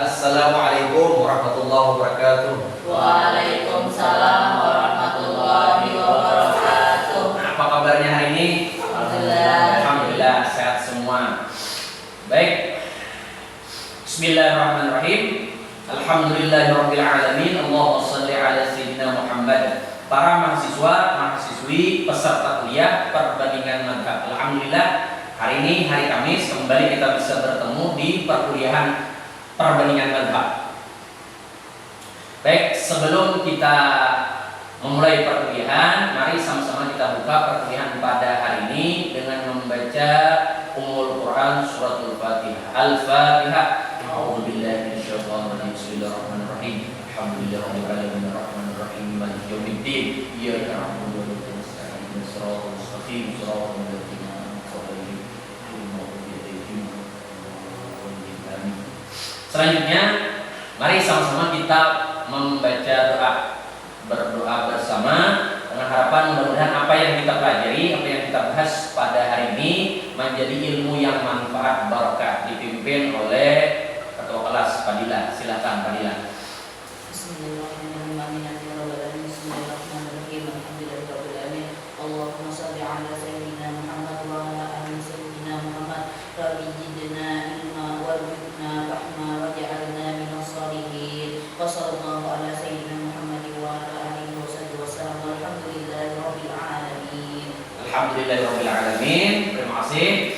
Assalamualaikum warahmatullahi wabarakatuh. Waalaikumsalam warahmatullahi wabarakatuh. Apa kabarnya hari ini? Alhamdulillah. Alhamdulillah sehat semua. Baik. Bismillahirrahmanirrahim. Alhamdulillahirabbil alamin. Allahumma shalli ala sayyidina Muhammad. Para mahasiswa, mahasiswi, peserta kuliah perbandingan madhab. Alhamdulillah hari ini hari Kamis kembali kita bisa bertemu di perkuliahan perbandingan madhab. Baik, sebelum kita memulai perkuliahan, mari sama-sama kita buka perkuliahan pada hari ini dengan membaca Ummul Quran Suratul Fatihah. Al-Fatihah. A'udzubillahi minasyaitonir rajim. Bismillahirrahmanirrahim. Alhamdulillahirabbil alamin arrahmanir rahim maliki yaumiddin. Iyyaka na'budu wa iyyaka nasta'in. Ihdinas siratal mustaqim. Siratal ladzina an'amta 'alaihim ghairil maghdubi 'alaihim waladdallin. Selanjutnya, mari sama-sama kita membaca doa, berdoa bersama dengan harapan mudah-mudahan apa yang kita pelajari, apa yang kita bahas pada hari ini menjadi ilmu yang manfaat barakah, dipimpin oleh ketua kelas Fadila. Silakan Fadila. Bismillahirrahmanirrahim. Bismillahirrahmanirrahim. Alhamdulillahirabbil alamin. Allahumma shalli ala sayyidina Muhammad wa ala ali sayyidina Muhammad. Rabbi zidna ilma warzuqna fahma waj'alna minas shalihin. Wa sallallahu ala sayyidina Muhammad wa ala alihi wasallam. Alhamdulillahirabbil alamin. Alhamdulillahirabbil alamin. Terima kasih.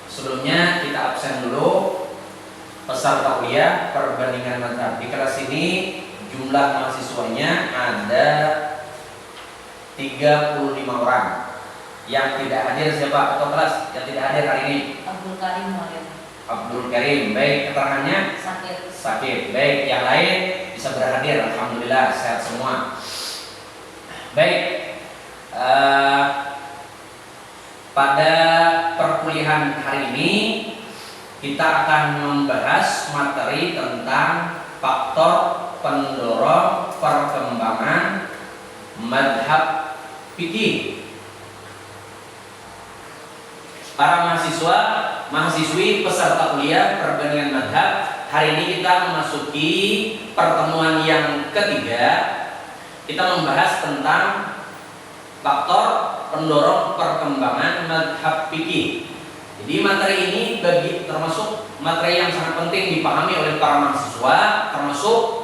Sebelumnya kita absen dulu peserta kuliah perbandingan madhab. Di kelas ini jumlah mahasiswanya ada 35 orang. Yang tidak hadir siapa ketua kelas yang tidak hadir hari ini? Abdul Karim Muhammad. Abdul Karim. Baik, keterangannya sakit. Baik, yang lain bisa berhadir. Alhamdulillah sehat semua. Baik, pada perkuliahan hari ini kita akan membahas materi tentang faktor pendorong perkembangan madhab fikih. Para mahasiswa, mahasiswi, peserta kuliah perbandingan madhab, hari ini kita memasuki pertemuan yang ketiga. Kita membahas tentang faktor pendorong perkembangan madhab fikih. Jadi materi ini termasuk materi yang sangat penting dipahami oleh para mahasiswa, termasuk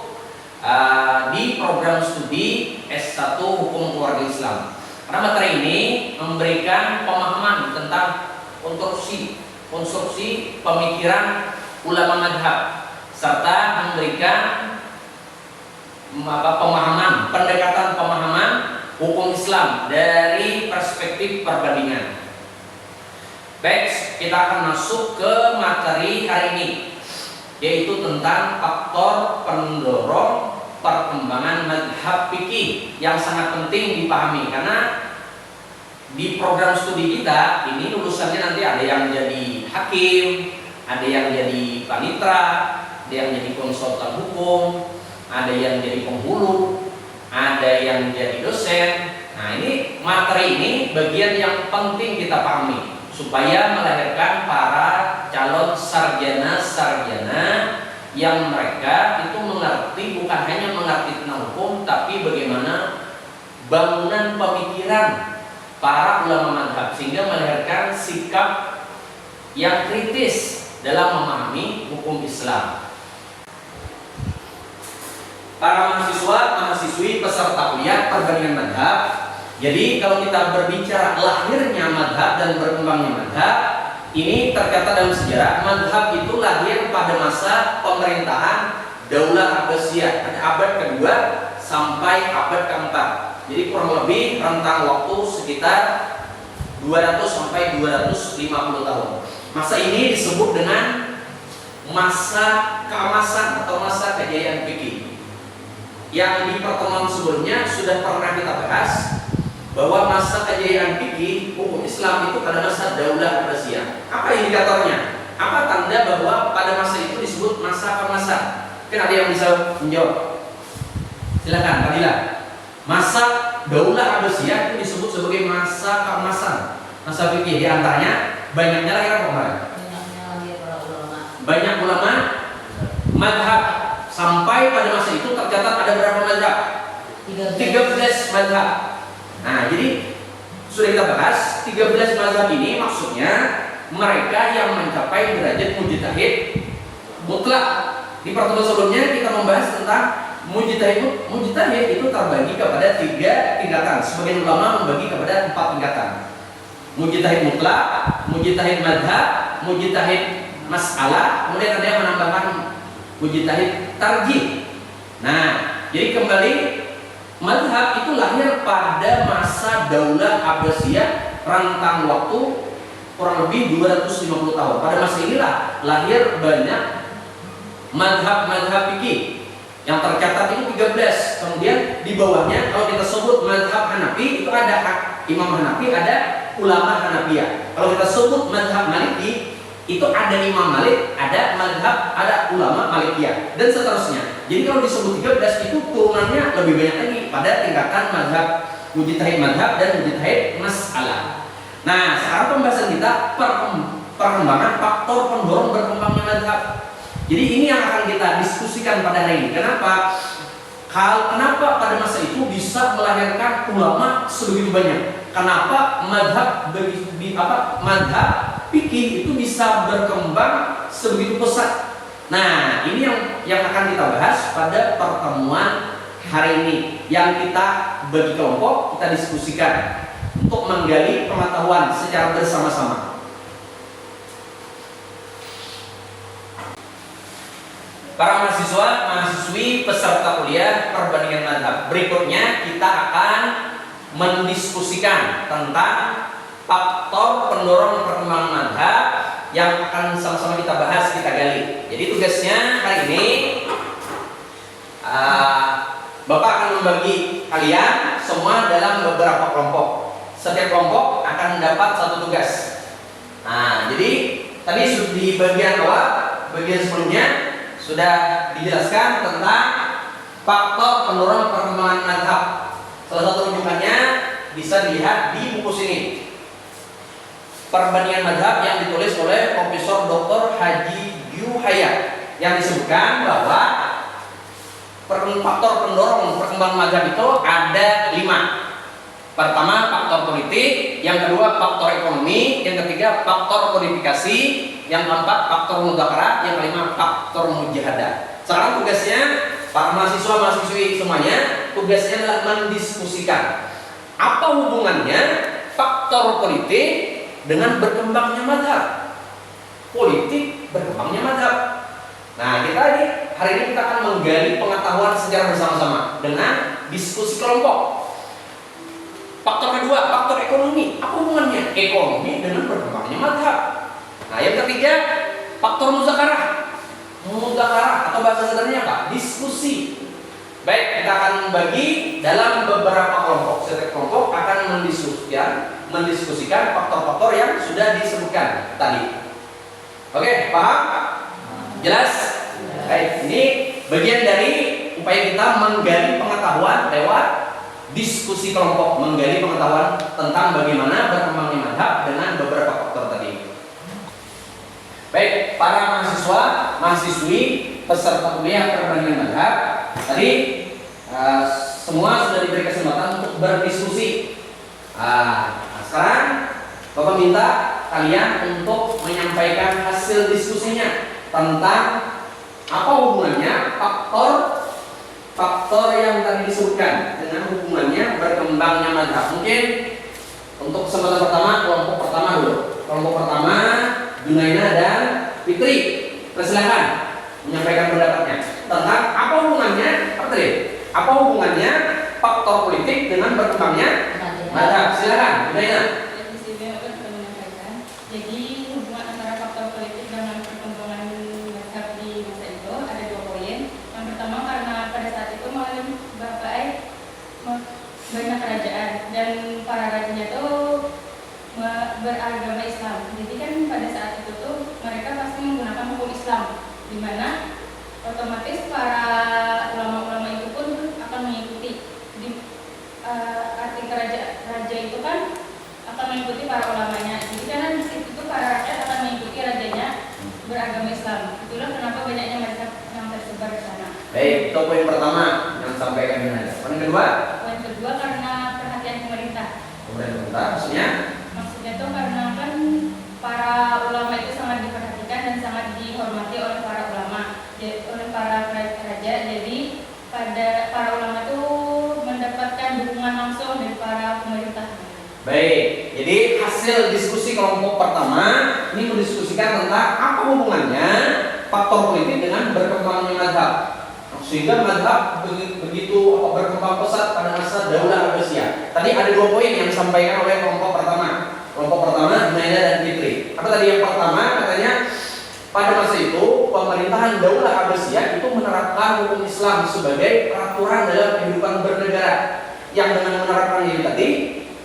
di program studi S1 Hukum Keluarga Islam. Karena materi ini memberikan pemahaman tentang konstruksi pemikiran ulama madhab serta memberikan pendekatan pemahaman hukum Islam dari perspektif perbandingan. Baik, kita akan masuk ke materi hari ini, yaitu tentang faktor pendorong perkembangan madhab fikih yang sangat penting dipahami. Karena di program studi kita ini lulusannya nanti ada yang jadi hakim, ada yang jadi panitra, ada yang jadi konsultan hukum, ada yang jadi penghulu, ada yang jadi dosen. Nah, ini materi ini bagian yang penting kita pahami supaya melahirkan para calon sarjana-sarjana yang mereka itu mengerti, bukan hanya mengerti tentang hukum, tapi bagaimana bangunan pemikiran para ulama madhab sehingga melahirkan sikap yang kritis dalam memahami hukum Islam. Para mahasiswa, mahasiswi, peserta kuliah perbandingan madhab. Jadi kalau kita berbicara lahirnya madhab dan berkembangnya madhab, ini tercatat dalam sejarah. Madhab itu lahir pada masa pemerintahan Daulah Abbasiyah pada abad kedua sampai abad keempat. Jadi kurang lebih rentang waktu sekitar 200 sampai 250 tahun. Masa ini disebut dengan masa keemasan atau masa kejayaan fikih. Yang di pertemuan sebelumnya sudah pernah kita bahas bahwa masa kejayaan fikih hukum Islam itu pada masa Daulah Abbasiyah. Apa indikatornya? Apa tanda bahwa pada masa itu disebut masa keemasan? Mungkin ada yang bisa menjawab. Silakan, Fadila. Masa Daulah Abbasiyah itu disebut sebagai masa keemasan, masa fikih. Di antaranya banyaknya lahir apa kemarin? Banyaknya lahir para ulama. banyak ulama madhab. Sampai pada masa itu tercatat ada berapa madhab? 13 madhab. Nah, jadi sudah kita bahas 13 mazhab ini, maksudnya mereka yang mencapai derajat mujtahid mutlak. Di pertemuan sebelumnya kita membahas tentang mujtahid. Mujtahid itu terbagi kepada 3 tingkatan. Sebagian ulama membagi kepada 4 tingkatan. Mujtahid mutlak, mujtahid madhab, mujtahid mas'alah, kemudian ada yang menambahkan mujtahid tarjih. Nah, jadi kembali, madhab itu lahir pada masa Daulah Abbasiyah, rentang waktu kurang lebih 250 tahun. Pada masa inilah lahir banyak madhab-madhab fikih yang tercatat itu 13. Kemudian di bawahnya kalau kita sebut madhab Hanafi itu ada Imam Hanafi, ada ulama Hanafiyah. Kalau kita sebut madhab Maliki itu ada Imam Malik, ada madhab, ada ulama Malikiyah, dan seterusnya. Jadi kalau disebut 13 itu turunannya lebih banyak lagi pada tingkatan madhab, mujtahid madhab dan mujtahid mas'alah. Nah, sekarang pembahasan kita perkembangan faktor pendorong berkembangnya madhab. Jadi ini yang akan kita diskusikan pada hari ini. Kenapa pada masa itu bisa melahirkan ulama sebegitu banyak? Kenapa madhab madhab fikih itu bisa berkembang sebegitu pesat? Nah, ini yang akan kita bahas pada pertemuan hari ini, yang kita bagi kelompok, kita diskusikan untuk menggali pengetahuan secara bersama-sama. Para mahasiswa, mahasiswi, peserta kuliah perbandingan madhab. Berikutnya kita akan mendiskusikan tentang faktor pendorong perkembangan madhab yang akan sama-sama kita bahas, kita gali. Jadi tugasnya hari ini Bapak akan membagi kalian semua dalam beberapa kelompok. Setiap kelompok akan mendapat satu tugas. Nah, jadi tadi di bagian awal, bagian sebelumnya sudah dijelaskan tentang faktor pendorong perkembangan madhab. Salah satu rujukannya bisa dilihat di buku sini, Perbandingan Madhab, yang ditulis oleh Profesor Dr. Haji Yuhayat, yang disebutkan bahwa faktor pendorong perkembangan madhab itu ada 5. Pertama, faktor politik, yang kedua faktor ekonomi, yang ketiga faktor kodifikasi, yang keempat faktor mudzakarah, yang kelima faktor mujahadah. Sekarang tugasnya para mahasiswa-mahasiswi semuanya, tugasnya adalah mendiskusikan apa hubungannya faktor politik dengan berkembangnya madhab. Politik berkembangnya madhab. Nah, hari ini kita akan menggali pengetahuan secara bersama-sama dengan diskusi kelompok. Faktor kedua, faktor ekonomi. Apa hubungannya ekonomi dengan berkembangnya madhab? Nah, yang ketiga, faktor muzakarah. Muzakarah atau bahasa sederhananya apa? Diskusi. Baik, kita akan bagi dalam beberapa kelompok. Setiap kelompok akan mendiskusikan faktor-faktor yang sudah disebutkan tadi. Oke, paham? Jelas? Baik, ini bagian dari upaya kita menggali pengetahuan lewat diskusi kelompok, menggali pengetahuan tentang bagaimana berkembangnya madhab dengan beberapa faktor tadi. Baik, para mahasiswa, mahasiswi, peserta kuliah perbandingan madhab, tadi semua sudah diberi kesempatan untuk berdiskusi. Sekarang Bapak minta kalian untuk menyampaikan hasil diskusinya tentang apa hubungannya faktor yang tadi disebutkan dengan hubungannya berkembangnya madhab. Mungkin untuk kesempatan pertama, kelompok pertama dulu. Kelompok pertama, Junaina dan Fitri, persilakan menyampaikan pendapatnya tentang apa hubungannya faktor politik dengan berkembangnya madhab. Silakan, Junaina. Jadi hubungan antara faktor politik dengan perkembangan madhab di masa itu ada 2 poin. Yang pertama, karena pada saat itu banyak kerajaan dan para rajanya itu beragama Islam. Jadi kan pada saat itu tuh mereka pasti menggunakan hukum Islam, di mana otomatis para ulama-ulama itu pun akan mengikuti. Arti raja itu kan akan mengikuti para ulamanya. Jadi karena di situ tuh para rakyat akan mengikuti rajanya beragama Islam. Itulah kenapa banyaknya mazhab yang tersebar di sana. Baik, itu poin pertama yang disampaikan Junaidah. Poin kedua, Poin kedua karena perhatian pemerintah. pemerintah maksudnya Maksudnya itu karena kan para ulama itu sangat diperhatikan dan sangat dihormati oleh para ulama, oleh para raja. Jadi para ulama itu mendapatkan dukungan langsung dari para pemerintah. baik. Jadi hasil diskusi kelompok pertama ini mendiskusikan tentang apa hubungannya faktor politik dengan berkembangnya mazhab. Sehingga mazhab begitu berkembang pesat pada masa Daulah Abbasiyah. Tadi ada dua poin yang disampaikan oleh kelompok pertama. Kelompok pertama Junaidah dan Fitri. Apa tadi yang pertama? Katanya pada masa itu pemerintahan Daulah Abbasiyah itu menerapkan hukum Islam sebagai peraturan dalam kehidupan bernegara. Yang dengan menerapkan ini tadi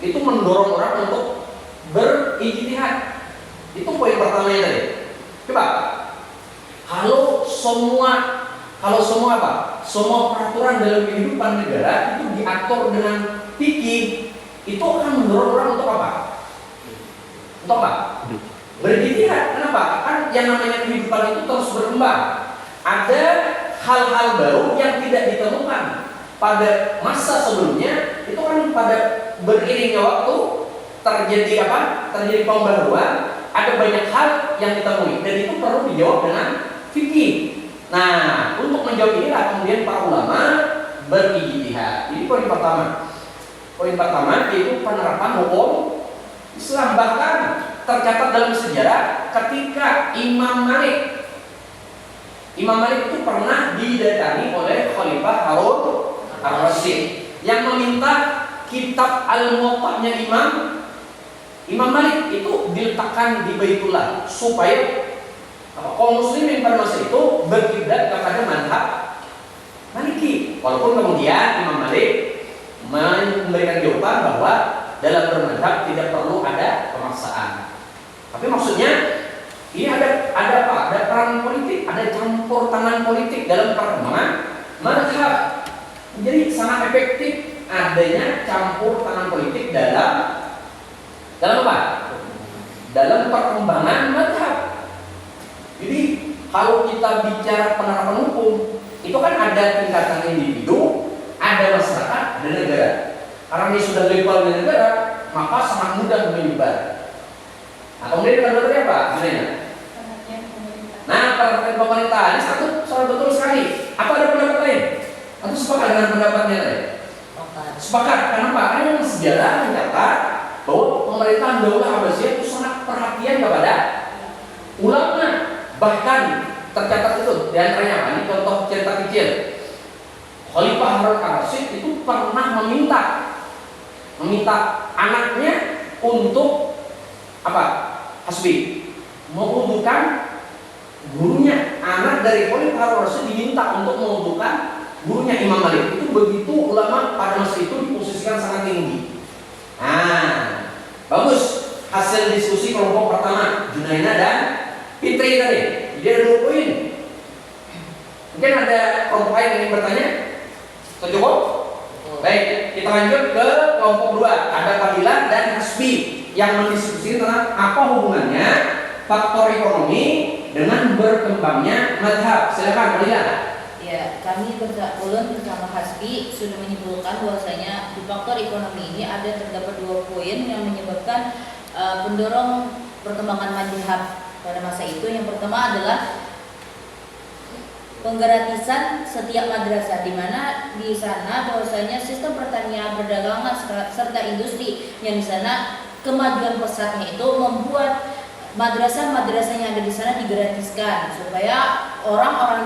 itu mendorong orang untuk berijtihad. Itu poin pertamanya tadi. Coba kalau semua apa? Semua peraturan dalam kehidupan negara itu diatur dengan fikih, itu akan mendorong orang untuk apa? Untuk apa? Berijtihad. Kenapa? Kan yang namanya kehidupan itu terus berkembang. Ada hal-hal baru yang tidak ditemukan pada masa sebelumnya. Itu kan pada beriringnya waktu terjadi apa? Terjadi pembaruan. Ada banyak hal yang ditemui dan itu perlu dijawab dengan fikih. Nah, untuk menjawab inilah kemudian para ulama berijtihad. Ini poin pertama. Poin pertama yaitu penerapan hukum Islam. Bahkan tercatat dalam sejarah ketika Imam Malik itu pernah didatangi oleh Khalifah Harun Ar-Rasyid yang meminta kitab Al-Muwatta'nya Imam Malik itu diletakkan di Baitullah supaya kaum muslimin pada masa itu berkiblat kepada mazhab Maliki. Walaupun kemudian Imam Malik memberikan jawaban bahwa dalam bermazhab tidak perlu ada pemaksaan. Tapi maksudnya ini ada apa? Ada peran politik, ada campur tangan politik dalam perkembangan mazhab. Jadi sangat efektif adanya campur tangan politik dalam apa? Dalam perkembangan mazhab. Jadi kalau kita bicara penerapan hukum, itu kan ada tingkatan individu, ada masyarakat, ada negara. Karena ini sudah level di negara, maka sangat mudah menyebar. Nah, kemudian kedua tadi apa? Sebenarnya? Perhatian pemerintah. Nah, perhatian pemerintah ini sangat betul sekali. Apa ada pendapat lain? Atau sepakat dengan pendapatnya tadi? Sepakat. Kenapa? Karena sejarah mencatat bahwa pemerintahan Daulah Abbasiyah itu sangat perhatian kepada ulama. Bahkan tercatat itu di antaranya apa? Ini contoh cerita kecil. Khalifah Harun Ar-Rasyid itu pernah meminta anaknya untuk apa? Hasbi, mengudukan gurunya. Anak dari Khalifah Harun Ar-Rasyid diminta untuk mengudukan gurunya Imam Malik. Itu begitu ulama pada masa itu diposisikan sangat tinggi. Nah, bagus hasil diskusi kelompok pertama Junaidah dan Fitri tadi. Jadi ada 2 poin. Mungkin ada kelompok lain yang ingin bertanya? Cukup? Baik, kita lanjut ke kelompok 2. Ada Fadilah dan Hasbi yang mendiskusikan tentang apa hubungannya faktor ekonomi dengan berkembangnya mazhab. Silakan Fadilah. Ya, kami ulun bersama Hasbi sudah menyimpulkan bahwasanya di faktor ekonomi ini terdapat 2 poin yang menyebabkan pendorong perkembangan mazhab pada masa itu. Yang pertama adalah penggratisan setiap madrasah, di mana di sana bahwasanya sistem pertanian, perdagangan serta industri yang di sana kemajuan pesatnya itu membuat madrasah-madrasah yang ada di sana digratiskan supaya orang-orang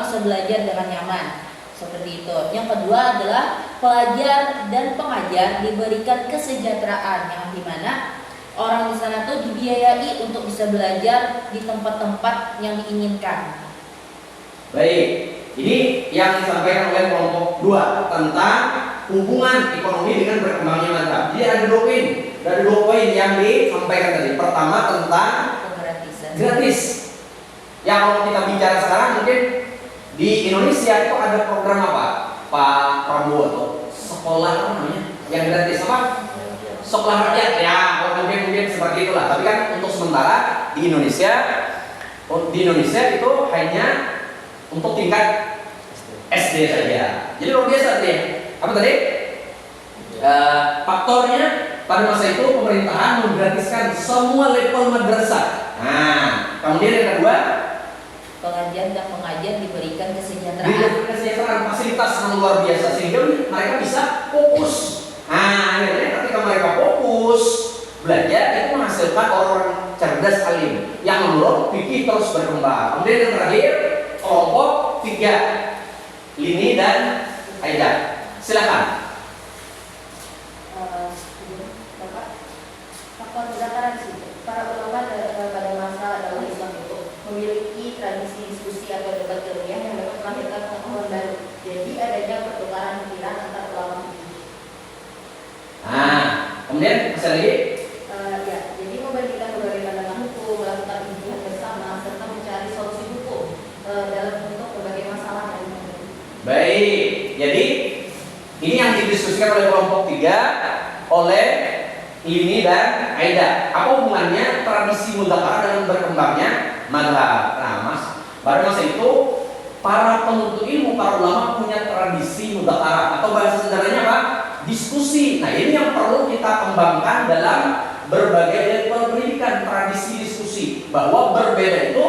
bisa belajar dengan nyaman. Seperti itu. Yang kedua adalah pelajar dan pengajar diberikan kesejahteraan yang dimana orang di sana tuh dibiayai untuk bisa belajar di tempat-tempat yang diinginkan. Baik, ini yang disampaikan oleh kelompok 2 tentang hubungan ekonomi dengan berkembangnya mazhab. Jadi ada 2 poin. Ada 2 poin yang disampaikan tadi. Pertama tentang gratis. Yang kalau kita bicara sekarang mungkin di Indonesia itu ada program apa? Pak Prabowo tuh sekolah apa namanya? Yang gratis apa? Sekolah rakyat ya, mungkin seperti itulah. Tapi kan untuk sementara di Indonesia di Indonesia itu hanya untuk tingkat SD saja. Jadi luar biasa tadi. Apa tadi? Faktornya pada masa itu pemerintahan menggratiskan semua level madrasah. Nah, kemudian yang kedua, Pengajian dan pengajian diberikan kesejahteraan. diberikan kesejahteraan, fasilitas yang luar biasa sehingga mereka bisa fokus. Nah, akhirnya ketika mereka fokus belajar itu menghasilkan orang cerdas alim yang menurut fikih terus berkembang. Kemudian yang terakhir kelompok 3 Lini dan Aida. Silakan. Bapak, faktor toleransi. Para ulama pada masa dakwah Islam itu memiliki tradisi diskusi atau debat ilmiah yang dapat melahirkan pengetahuan baru. Jadi adanya pertukaran pikiran antar ulama fikih. Nah, kemudian masih lagi. Ya, jadi membandingkan berbagai pandangan hukum, melakukan ijtihad bersama, serta mencari solusi hukum dalam bentuk berbagai masalah yang menghadapi. Baik, jadi ini yang didiskusikan oleh kelompok 3 oleh Lini dan Aida. Apa hubungannya tradisi mudzakarah dengan berkembangnya mazhab? Nah, pada masa itu para penuntut ilmu, para ulama punya tradisi mudzakarah atau bahasa sederhananya apa? Diskusi. Nah, ini yang perlu kita kembangkan dalam berbagai level pendidikan, tradisi diskusi. Bahwa berbeda itu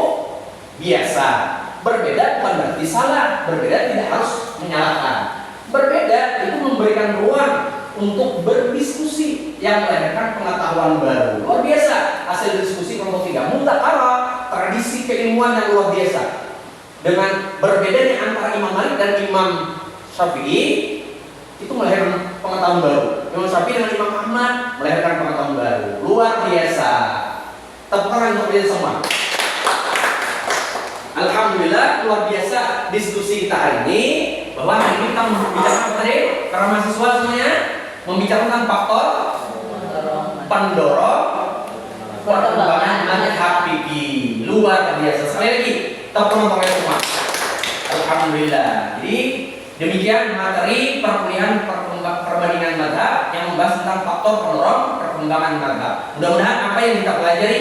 biasa. Berbeda bukan berarti salah. Berbeda tidak harus menyalahkan. Berbeda itu memberikan ruang untuk berdiskusi yang melahirkan pengetahuan baru. Luar biasa hasil diskusi kelompok 3. Mudzakarah, tradisi keilmuan yang luar biasa. Dengan berbedanya antara Imam Malik dan Imam Syafi'i itu melahirkan pengetahuan baru. Imam Syafi'i dengan Imam Ahmad melahirkan pengetahuan baru. Luar biasa. Tepuk tangan untuk kalian semua. Alhamdulillah, luar biasa diskusi kita hari ini. Bahwa hari ini kita membicarakan apa tadi? Para mahasiswa semuanya membicarakan faktor pendorong perkembangan mazhab fikih. Luar biasa. Sekali lagi, tepuk tangan untuk kalian semua. Alhamdulillah. Jadi demikian materi perkuliahan perbandingan mazhab yang membahas tentang faktor pendorong perkembangan mazhab. Mudah-mudahan apa yang kita pelajari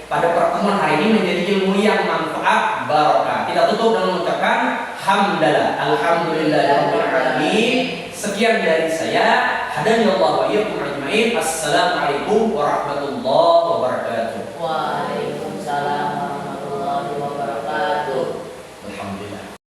pada pertemuan hari ini menjadi ilmu yang manfaat barokah. Kita tutup dengan mengucapkan hamdalah, alhamdulillahirabbil alamin. Sekian dari saya. Hadanallahu wa iyyakum ajmain. Assalamualaikum warahmatullahi wabarakatuh. Waalaikumsalam.